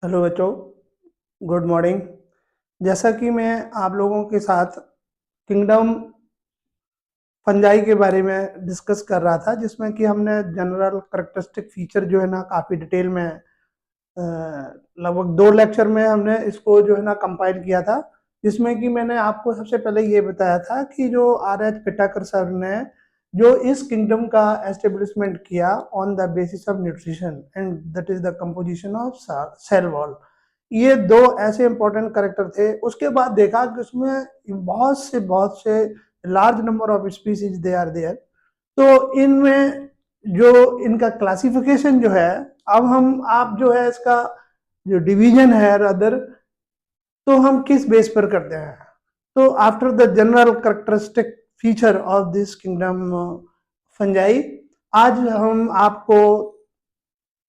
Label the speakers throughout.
Speaker 1: Hello बच्चों, good morning. जैसा कि मैं आप लोगों के साथ किंगडम फंजाई के बारे में डिस्कस कर रहा था, जिसमें कि हमने जनरल करैक्टरिस्टिक फीचर जो है ना काफ़ी डिटेल में लगभग 2 लेक्चर में हमने इसको जो है ना कंपाइल किया था, जिसमें कि मैंने आपको सबसे पहले ये बताया था कि जो R.H. पिटाकर सर ने जो इस किंगडम का एस्टेब्लिशमेंट किया on the basis of nutrition and that is the composition of cell wall. ये दो ऐसे इंपॉर्टेंट करेक्टर थे। उसके बाद देखा कि उसमें बहुत से large number of species they are there. तो इनमें जो इनका क्लासिफिकेशन जो है, अब हम आप जो है इसका जो डिवीजन है अदर, तो हम किस बेस पर करते हैं। तो after the general characteristic feature of this kingdom fungi, आज हम आपको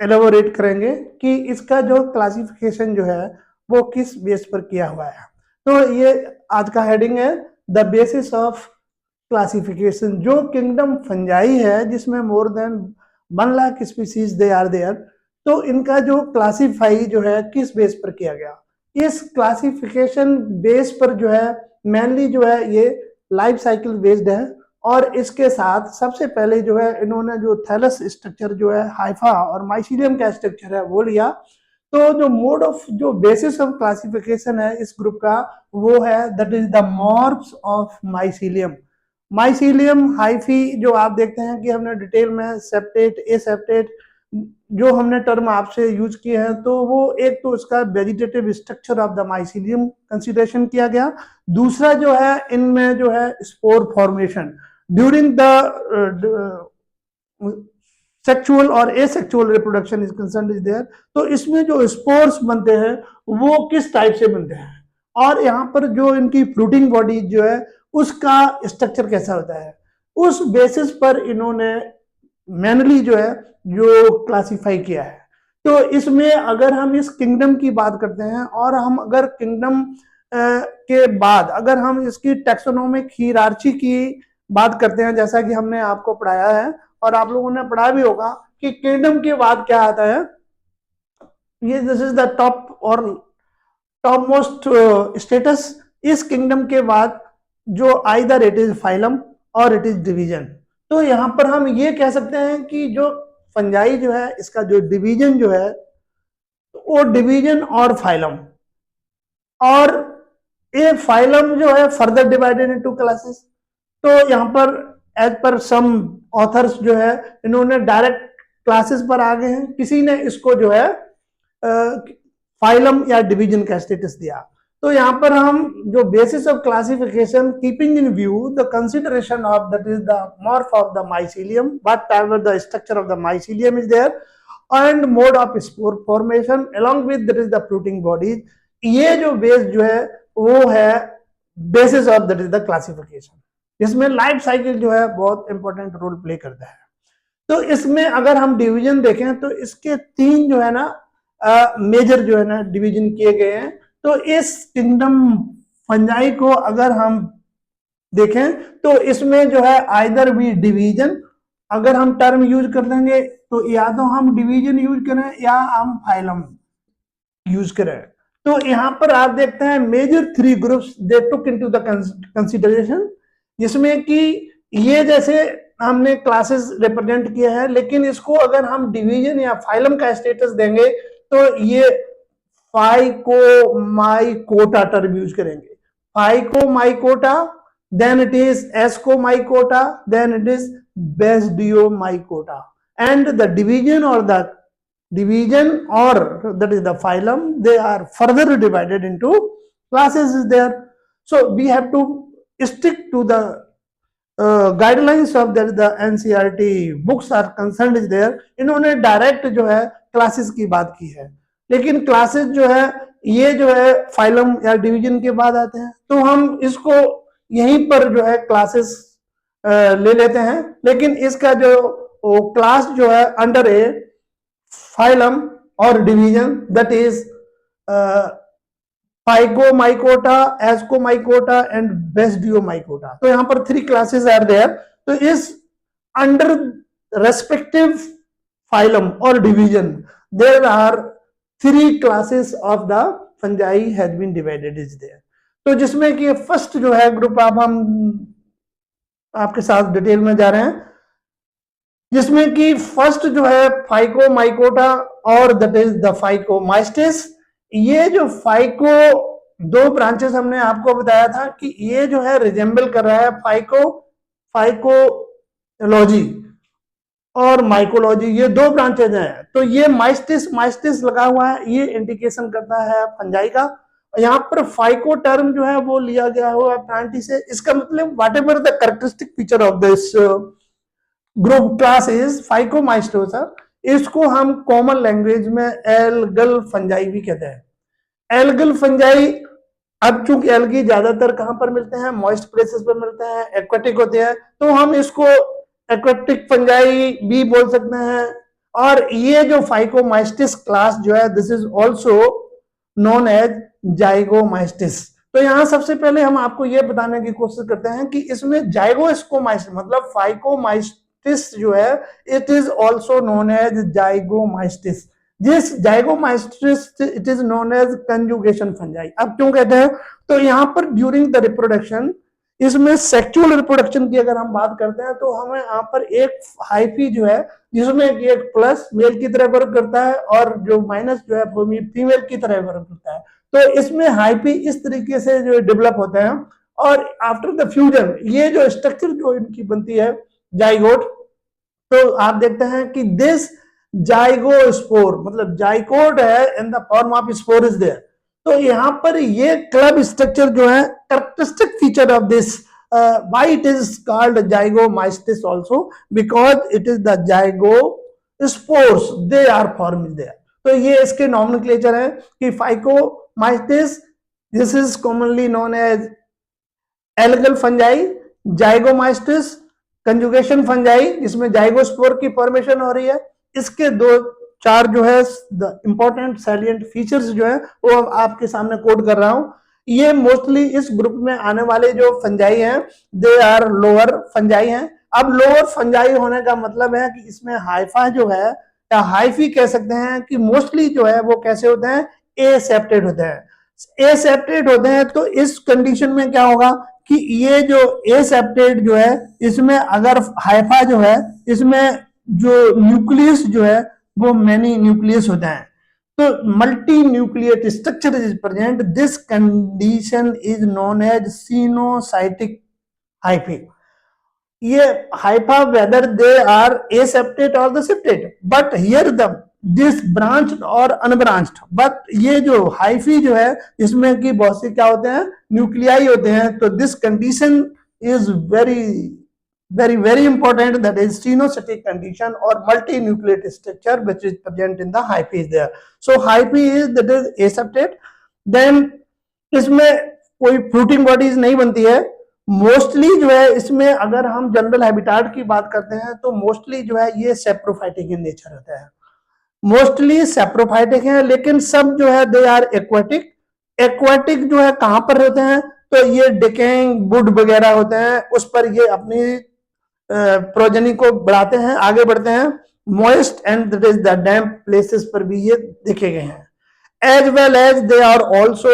Speaker 1: एलोबोरेट करेंगे कि इसका जो क्लासिफिकेशन जो है वो किस बेस पर किया हुआ है। तो ये आज का हेडिंग है द बेसिस ऑफ क्लासिफिकेशन। जो किंगडम फंजाई है जिसमें more than 1 lakh species they are there, तो इनका जो क्लासीफाई जो है किस बेस पर किया गया। इस क्लासिफिकेशन बेस पर जो है मेनली जो है ये लाइफ साइकिल बेस्ड है, और इसके साथ सबसे पहले जो है इन्होंने जो थैलस स्ट्रक्चर जो है हाइफा और माइसीलियम का स्ट्रक्चर है वो लिया। तो जो मोड ऑफ जो बेसिस ऑफ क्लासिफिकेशन है इस ग्रुप का वो है that is the morphs of mycelium. Mycelium hyphae जो आप देखते हैं कि हमने डिटेल में सेप्टेट ए सेप्टेट जो हमने टर्म आपसे यूज किए हैं, तो वो एक तो इसका vegetative structure of the mycelium consideration किया गया। दूसरा जो है इनमें जो है spore formation during the sexual और asexual reproduction is concern is there. तो इसमें जो स्पोर्स बनते हैं वो किस टाइप से बनते हैं, और यहाँ पर जो इनकी फ्रूटिंग बॉडी जो है उसका स्ट्रक्चर कैसा होता है, उस बेसिस पर इन्होंने मैनली जो है जो क्लासिफाई किया है। तो इसमें अगर हम इस किंगडम की बात करते हैं और हम अगर किंगडम के बाद अगर हम इसकी टेक्सोनोमिक हीरार्ची की बात करते हैं, जैसा कि हमने आपको पढ़ाया है और आप लोगों ने पढ़ा भी होगा कि किंगडम के बाद क्या आता है। ये दिस इज द टॉप और टॉप मोस्ट स्टेटस। इस किंगडम के बाद जो आइदर इट इज फाइलम और इट इज डिवीजन। तो यहां पर हम ये कह सकते हैं कि जो फंजाई जो है इसका जो डिवीजन जो है वो डिवीजन और फाइलम, और ये फाइलम जो है फर्दर डिवाइडेड इनटू क्लासेस। तो यहाँ पर एज पर सम ऑथर्स जो है इन्होंने डायरेक्ट क्लासेस पर आ गए हैं, किसी ने इसको जो है फाइलम या डिवीजन का स्टेटस दिया। तो यहाँ पर हम जो basis of classification keeping in view the consideration of that is the morph of the mycelium, whatever the structure of the mycelium is there and mode of spore formation along with that is the fruiting bodies. ये जो base जो है वो है basis of that is the classification. इसमें life cycle जो है बहुत इंपॉर्टेंट रोल प्ले करता है। तो इसमें अगर हम डिवीजन देखें तो इसके 3 जो है ना मेजर जो है ना डिवीजन किए गए हैं। तो इस किंगडम फंजाई को अगर हम देखें तो इसमें जो है आइदर भी डिवीजन, अगर हम टर्म यूज कर देंगे तो या तो हम डिवीजन यूज करें या हम फाइलम यूज करें। तो यहां पर आप देखते हैं major 3 groups they took into the consideration, जिसमें कि ये जैसे हमने क्लासेस रिप्रेजेंट किए हैं, लेकिन इसको अगर हम डिवीजन या फाइलम का स्टेटस देंगे तो ये फाइकोमाइकोटा टर्म यूज करेंगे। फाइकोमाइकोटा, then it is ascomycota, then it is basidiomycota, and the division or that is the phylum, they are further divided into classes is there. So we have to stick to the guidelines of that the NCERT books are concern is there. इन्होंने direct जो है classes की बात की है, लेकिन classes जो है ये जो है फाइलम या डिवीजन के बाद आते हैं। तो हम इसको यहीं पर जो है क्लासेस ले लेते हैं, लेकिन इसका जो क्लास जो है अंडर ए फाइलम और division that is phycomycota, ascomycota and basidiomycota. तो यहाँ पर 3 क्लासेस आर देयर। तो इस अंडर रेस्पेक्टिव फाइलम और division there are 3 classes of the fungi has been divided is there. तो जिसमें कि फर्स्ट जो है ग्रुप आप हम आपके साथ डिटेल में जा रहे हैं, जिसमें कि फर्स्ट जो है फाइकोमाइकोटा और दैट इज द फाइकोमाइस्टिस। ये जो फाइको 2 ब्रांचेस हमने आपको बताया था कि ये जो है रिजेंबल कर रहा है फाइकोलॉजी और माइकोलॉजी, ये 2 ब्रांचेज हैं। तो ये माइस्टिस लगा हुआ है, ये इंडिकेशन करता है फंजाई का। यहाँ पर फाइको टर्म जो है वो लिया गया हुआ प्लांटी से। इसका मतलब whatever the characteristic feature of this group class is phycomycetes. इसको हम कॉमन लैंग्वेज में एल्गल फंजाई भी कहते हैं। एल्गल फंजाई, अब चूंकि एल्गी ज्यादातर कहां पर मिलते हैं, मॉइस्ट प्लेसेस पर मिलते हैं, एक्वेटिक होते हैं, तो हम इसको एक्वेटिक फंजाई भी बोल सकते हैं। और ये जो फाइकोमाइस्टिस क्लास जो है, this is also known as zygomycetes. तो यहां सबसे पहले हम आपको यह बताने की कोशिश करते हैं कि इसमें जाइगोस्कोमाइस्टिस मतलब फाइकोमाइस्टिस जो है, it is also known as zygomycetes. जिस zygomycetes it is known as conjugation fungi. अब क्यों कहते हैं, तो यहां पर ड्यूरिंग द रिप्रोडक्शन, इसमें सेक्सुअल रिप्रोडक्शन की अगर हम बात करते हैं तो हमें यहाँ पर एक हाइफी जो है, जिसमें एक प्लस मेल की तरह वर्क करता है और जो माइनस जो है फीमेल की तरह वर्क करता है। तो इसमें हाइफी इस तरीके से जो डेवलप होते हैं और आफ्टर द फ्यूजन ये जो स्ट्रक्चर जो इनकी बनती है जाइगोट, तो आप देखते हैं कि दिस जाइगोस्पोर मतलब जाइकोट है in the form of spore is there. तो यहां पर ये क्लब स्ट्रक्चर जो है characteristic feature of this, why it is called zygomycetes also, because it is the zygospores they are formed there. तो ये इसके नॉमेनक्लेचर है कि phycomycetes, this is commonly known as algal fungi, zygomycetes conjugation fungi जिसमें zygospore की formation हो रही है। इसके 2-4 जो है इंपॉर्टेंट सैलिएंट फीचर्स जो है वो आपके सामने कोड कर रहा हूं। ये मोस्टली इस ग्रुप में आने वाले जो फंजाई हैं, दे आर लोअर फंजाई हैं। अब लोअर फंजाई होने का मतलब है कि इसमें हाइफा जो है या हाइफी कह सकते हैं कि मोस्टली जो है वो कैसे होते हैं, एसेप्टेड होते हैं। एसेप्टेड होते हैं तो इस कंडीशन में क्या होगा कि ये जो एसेप्टेड जो है, इसमें अगर हाइफा जो है, इसमें जो न्यूक्लियस जो है वो मैनी न्यूक्लियस होता है, तो multinucleate structure is present. This condition is known as coenocytic hyphae. ये hypha whether they are aseptate और the septate, but here the this branch और अनब्रांच्ड। बट ये जो हाइफी जो है इसमें की बहुत सी क्या होते हैं, न्यूक्लियाई होते हैं। तो this condition is very very very important, that is stenocytic condition or multinucleate structure which is present in the hyphae is there. So hyphae is that is aseptate, then इसमें कोई फ्रूटिंग बॉडीज नहीं बनती है। Mostly जो है इसमें अगर हम जनरल हैबिटाट की बात करते हैं तो मोस्टली जो है ये सेप्रोफाइटिक इन नेचर होता है, मोस्टली सेप्रोफाइटिक है, लेकिन सब जो है दे आर एक्वाटिक। एक्वाटिक जो है कहां पर होते हैं, तो ये डिकेइंग वुड वगैरह होते हैं, उस पर ये अपनी प्रोजेनी को बढ़ाते हैं, आगे बढ़ते हैं। Moist and that is the damp places पर भी ये देखे गए हैं। As well as they are also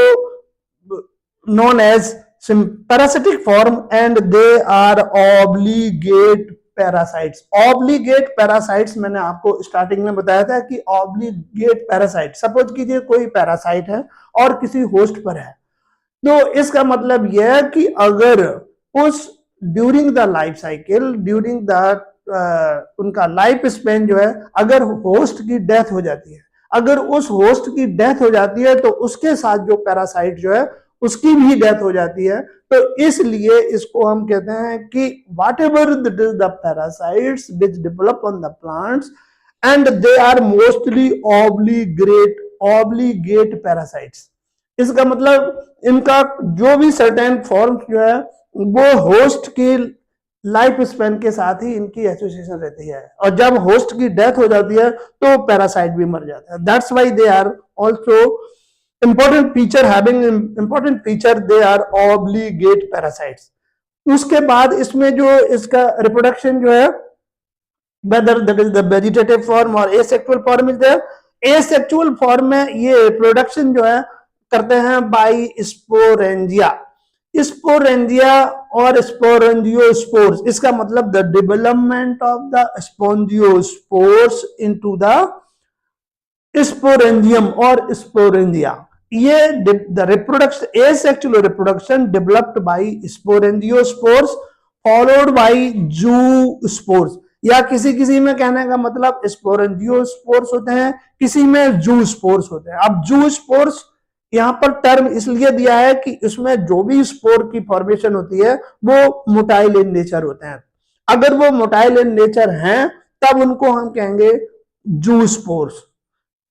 Speaker 1: known as parasitic form and they are obligate parasites. Obligate parasites मैंने आपको स्टार्टिंग में बताया था कि ऑब्लिगेट पैरासाइट, सपोज कीजिए कोई पैरासाइट है और किसी होस्ट पर है, तो इसका मतलब यह है कि अगर उस during the life cycle, during the उनका लाइफ स्पेन जो है, अगर होस्ट की डेथ हो जाती है, अगर उस होस्ट की डेथ हो जाती है तो उसके साथ जो पैरासाइट जो है उसकी भी डेथ हो जाती है। तो इसलिए इसको हम कहते हैं कि whatever the parasites which develop on the plants and they are mostly obligate parasites. इसका मतलब इनका जो भी सर्टेन फॉर्म जो है वो होस्ट की लाइफ स्पेन के साथ ही इनकी एसोसिएशन रहती है, और जब होस्ट की डेथ हो जाती है तो पैरासाइट भी मर जाता है। That's why they are also important feature, having important feature, they are obligate parasites. उसके बाद इसमें जो इसका रिप्रोडक्शन जो है, whether that is the vegetative form or asexual form is there, asexual form में ये रिप्रोडक्शन जो है करते हैं बाय स्पोरेंजिया। स्पोरेंजिया और स्पोरेंजियोस्पोर्स, इसका मतलब the development of the sporangiospores into the sporangium और स्पोरेंजिया। ये the reproduction asexual reproduction developed by sporangiospores followed by zoospores, या किसी किसी में कहने का मतलब स्पोरेंजियोस्पोर्स होते हैं, किसी में जूस्पोर्स होते हैं। अब जूस्पोर्स यहाँ पर टर्म इसलिए दिया है कि इसमें जो भी स्पोर की फॉर्मेशन होती है वो मोटाइल इन नेचर होते हैं। अगर वो मोटाइल इन नेचर हैं तब उनको हम कहेंगे जूस्पोर्स,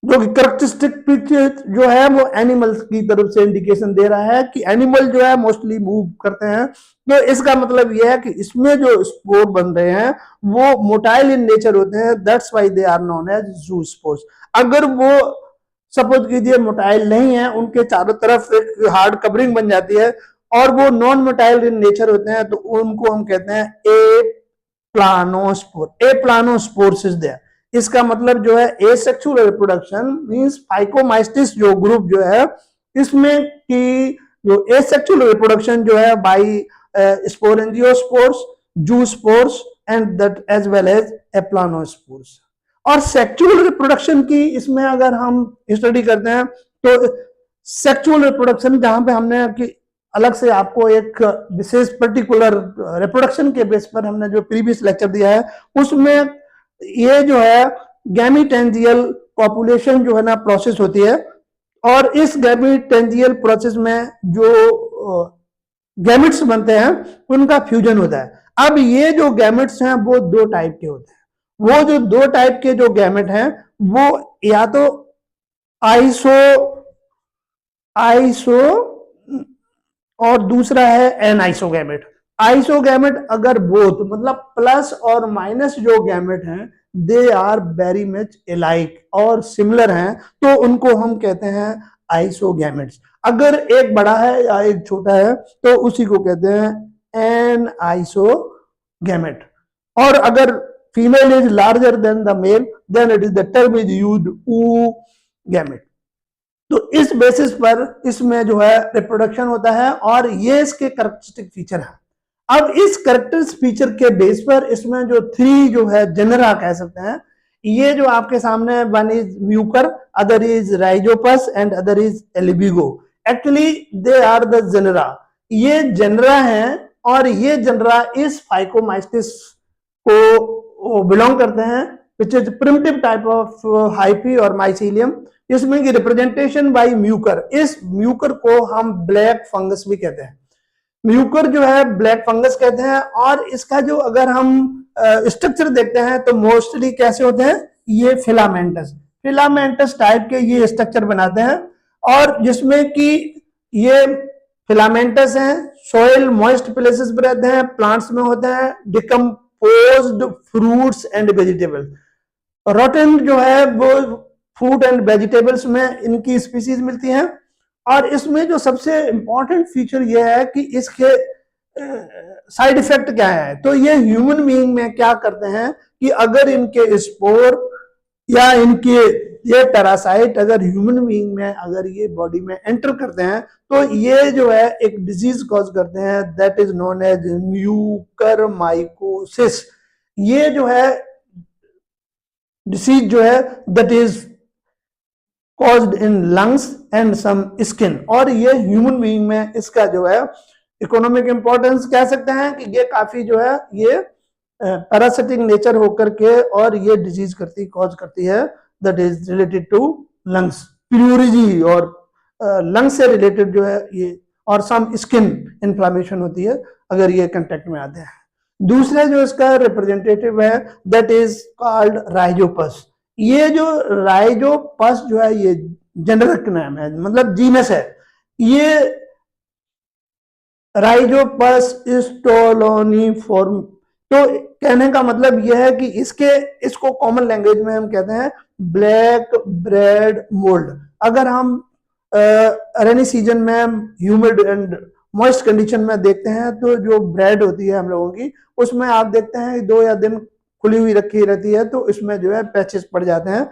Speaker 1: जो कि करेक्टरिस्टिक पिक्चर जो है वो एनिमल्स की तरफ से इंडिकेशन दे रहा है कि एनिमल जो है मोस्टली मूव करते हैं। तो इसका मतलब यह है कि इसमें जो स्पोर बन रहे हैं वो मोटाइल इन नेचर होते हैं, that's why they are known as zoospores. अगर वो सपोज कीजिए मोटाइल नहीं है, उनके चारों तरफ एक हार्ड कवरिंग बन जाती है और वो नॉन मोटाइल इन नेचर होते हैं, तो उनको हम कहते हैं ए प्लानोस्पोर। ए प्लानोस्पोर्स इज देयर। इसका मतलब जो है एसेक्सुअल रिप्रोडक्शन मींस फाइकोमाइस्टिस जो ग्रुप जो है इसमें की जो एसेक्सुअल रिप्रोडक्शन जो है by sporangiospores, zoospores and that as well as aplanospores. और सेक्सुअल रिप्रोडक्शन की इसमें अगर हम स्टडी करते हैं तो सेक्सुअल रिप्रोडक्शन जहां पे हमने कि अलग से आपको एक विशेष पर्टिकुलर रिप्रोडक्शन के बेस पर हमने जो प्रीवियस लेक्चर दिया है उसमें ये जो है गैमीटेंजियल पॉपुलेशन जो है ना प्रोसेस होती है, और इस गैमीटेंजियल प्रोसेस में जो गैमेट्स बनते हैं उनका फ्यूजन होता है। अब ये जो गैमेट्स हैं वो दो टाइप के होते हैं। वो जो दो टाइप के जो गैमेट हैं वो या तो आइसो और दूसरा है एनआइसोगैमेट। आइसोगैमेट अगर बोथ मतलब प्लस और माइनस जो गैमेट हैं they are very much alike और सिमिलर हैं तो उनको हम कहते हैं आइसोगैमेट्स। अगर एक बड़ा है या एक छोटा है तो उसी को कहते हैं एन आइसोगैमेट। और अगर female is larger than the male then it is the term is used oogamete। तो इस बेसिस पर इसमें जो है रिप्रोडक्शन होता है और ये इसके कैरेक्टरिस्टिक फीचर है। अब इस कैरेक्टरिस्टिक फीचर के बेस पर इसमें जो थ्री जो है जेनरा कह सकते हैं, ये जो आपके सामने one is mucor, other is rhizopus and other is albugo. Actually they are the genera, ये जेनरा हैं और ये जेनरा इस फाइकोमाइस्टिस को बिलोंग करते हैं which is primitive type of hyphae और माइसीलियम। इसमें की रिप्रेजेंटेशन बाय म्यूकर, इस म्यूकर को हम ब्लैक फंगस भी कहते हैं। म्यूकर जो है ब्लैक फंगस कहते हैं और इसका जो अगर हम स्ट्रक्चर देखते हैं तो मोस्टली कैसे होते हैं, ये फिलामेंटस टाइप के ये स्ट्रक्चर बनाते हैं और जिसमें कि ये फिलामेंटस हैं, सॉइल मॉइस्ट प्लेसेस पर रहते हैं, प्लांट्स में होते हैं, decomposed fruits and vegetables. Rotten जो है वो फ्रूट एंड वेजिटेबल्स में इनकी स्पीसीज मिलती हैं। और इसमें जो सबसे इंपॉर्टेंट फीचर ये है कि इसके साइड इफेक्ट क्या है। तो ये ह्यूमन बीइंग में क्या करते हैं कि अगर इनके स्पोर या इनके ये पैरासाइट अगर ह्यूमन बीइंग में अगर ये बॉडी में एंटर करते हैं तो ये जो है एक डिजीज कॉज करते हैं that is known as mucormycosis. ये जो है डिसीज जो है that is caused in lungs and some skin. और ये ह्यूमन बीइंग में इसका जो है इकोनॉमिक इंपॉर्टेंस कह सकते हैं कि ये काफी जो है ये पैरासिटिक नेचर होकर के और ये डिजीज कॉज करती है that is related to lungs, pleurisy और लंग्स से रिलेटेड जो है ये, और सम स्किन इन्फ्लामेशन होती है अगर ये कांटेक्ट में आते हैं। दूसरा जो इसका रिप्रेजेंटेटिव है दैट इज कॉल्ड राइजोपस। ये जो राइजोपस जो है ये जेनेरिक नाम है, मतलब जीनस है। ये राइजोपस स्टोलोनिफॉर्म, तो कहने का मतलब यह है कि इसको कॉमन लैंग्वेज में हम कहते हैं ब्लैक ब्रेड मोल्ड। अगर हम रेनी सीजन में ह्यूमिड एंड मॉइस्ट कंडीशन में देखते हैं तो जो ब्रेड होती है हम लोगों की उसमें आप देखते हैं 2 या दिन खुली हुई रखी रहती है तो इसमें जो है पैचेस पड़ जाते हैं।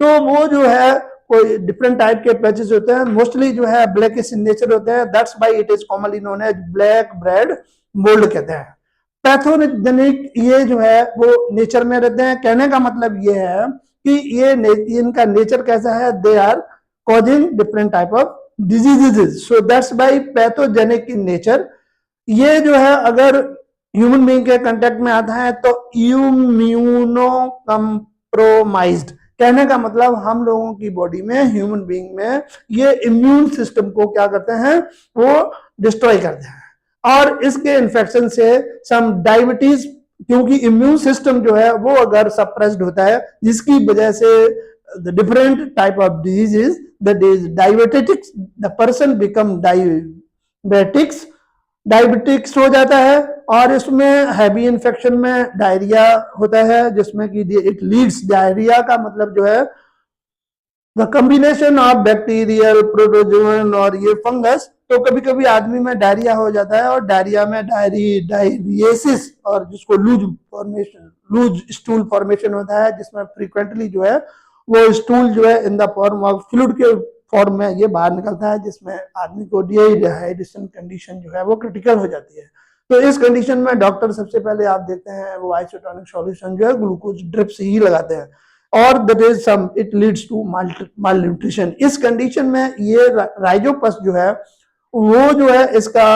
Speaker 1: तो वो जो है कोई डिफरेंट टाइप के पैचेस होते हैं, मोस्टली जो है ब्लैकिश इन नेचर होते हैं, that's why it is commonly known as black bread mould कहते हैं। पैथोजेनिक ये जो है वो नेचर में रहते हैं, कहने का मतलब ये है कि ये इनका नेचर कैसा है, they are causing different type of diseases, so that's why pathogenic in nature. ये जो है अगर ह्यूमन बीइंग के कांटेक्ट में आता है तो इम्यूनो कंप्रोमाइज्ड, कहने का मतलब हम लोगों की बॉडी में, ह्यूमन बीइंग में ये इम्यून सिस्टम को क्या करते हैं, वो डिस्ट्रॉय करते हैं, और इसके इन्फेक्शन से सम डायबिटीज, क्योंकि इम्यून सिस्टम जो है वो अगर सप्रेस्ड होता है, जिसकी वजह से the different type of diseases, that is diabetics, the person become diabetics हो जाता है, और इसमें हैवी इन्फेक्शन में डायरिया होता है, जिसमें कि इट लीड्स, डायरिया का मतलब जो है the combination of bacterial, protozoan और ये फंगस, तो कभी कभी आदमी में डायरिया हो जाता है, और डायरिया में डायरिएसिस, और जिसको लूज स्टूल फॉर्मेशन होता है, जिसमें फ्रीक्वेंटली जो है वो स्टूल जो है in the form of fluid के फॉर्म में ये बाहर निकलता है, जिसमें आदमी को डिहाइड्रेशन कंडीशन जो है वो क्रिटिकल हो जाती है। तो इस कंडीशन में डॉक्टर सबसे पहले आप देखते हैं वो आइसोटोनिक सॉल्यूशन जो है ग्लूकोज ड्रिप्स ही लगाते हैं, और that is some it leads to malnutrition. इस कंडीशन में ये राइजोपस जो है वो जो है इसका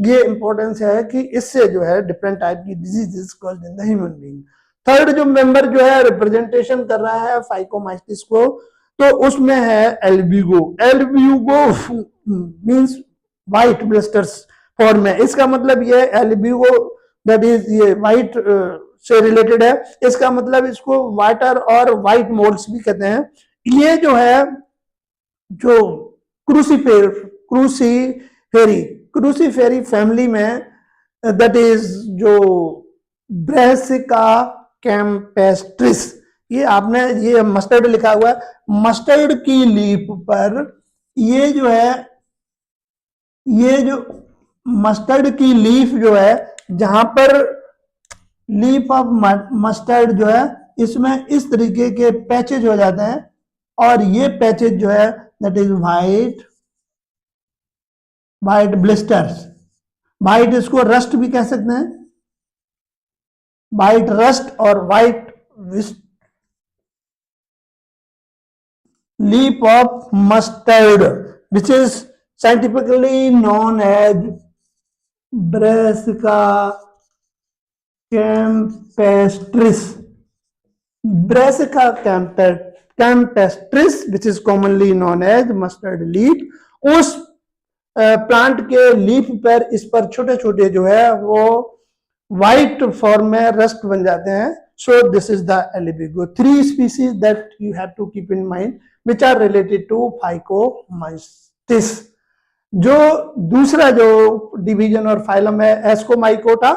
Speaker 1: ये इंपॉर्टेंस है कि इससे जो है डिफरेंट टाइप की diseases caused in the human being. Third जो मेंबर जो है रिप्रेजेंटेशन कर रहा है फाइकोमाइस्टिस को, तो उसमें है Albugo. Albugo means white blisters form में, इसका मतलब ये एल्ब्यूगो दैट इज ये व्हाइट से रिलेटेड है, इसका मतलब इसको वाटर और व्हाइट मोल्ड्स भी कहते हैं। ये जो है जो क्रूसीफेरी फैमिली में, दैट इज जो ब्रासिका कैम्पेस्ट्रिस, ये आपने ये मस्टर्ड लिखा हुआ है, मस्टर्ड की लीफ पर ये जो है, ये जो मस्टर्ड की लीफ जो है, जहां पर लीफ ऑफ मस्टर्ड जो है इसमें इस तरीके के पैचेज हो जाते हैं, और ये पैचेज जो है that is white blisters. White इसको रस्ट भी कह सकते हैं, व्हाइट रस्ट और white leaf of mustard which is scientifically known as Brassica campestris. Brassica campestris which is commonly known as mustard leaf, उस प्लांट के लीफ पर, इस पर छोटे छोटे जो है वो व्हाइट फॉर्म में रस्ट बन जाते हैं। So this is the albugo. 3 species that you have to keep in mind which are related to phycomycetes. जो दूसरा जो डिवीजन और फाइलम है ascomycota,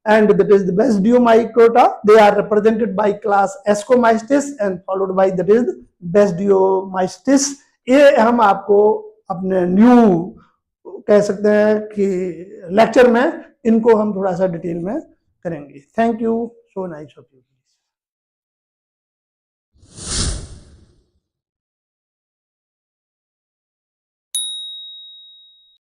Speaker 1: and that is the Basidiomycota, they are represented by class Ascomystis and followed by that is Basidiomystis। ये हम आपको अपने new कह सकते हैं कि लेक्चर में इनको हम थोड़ा सा डिटेल में करेंगे। Thank you, so nice of you.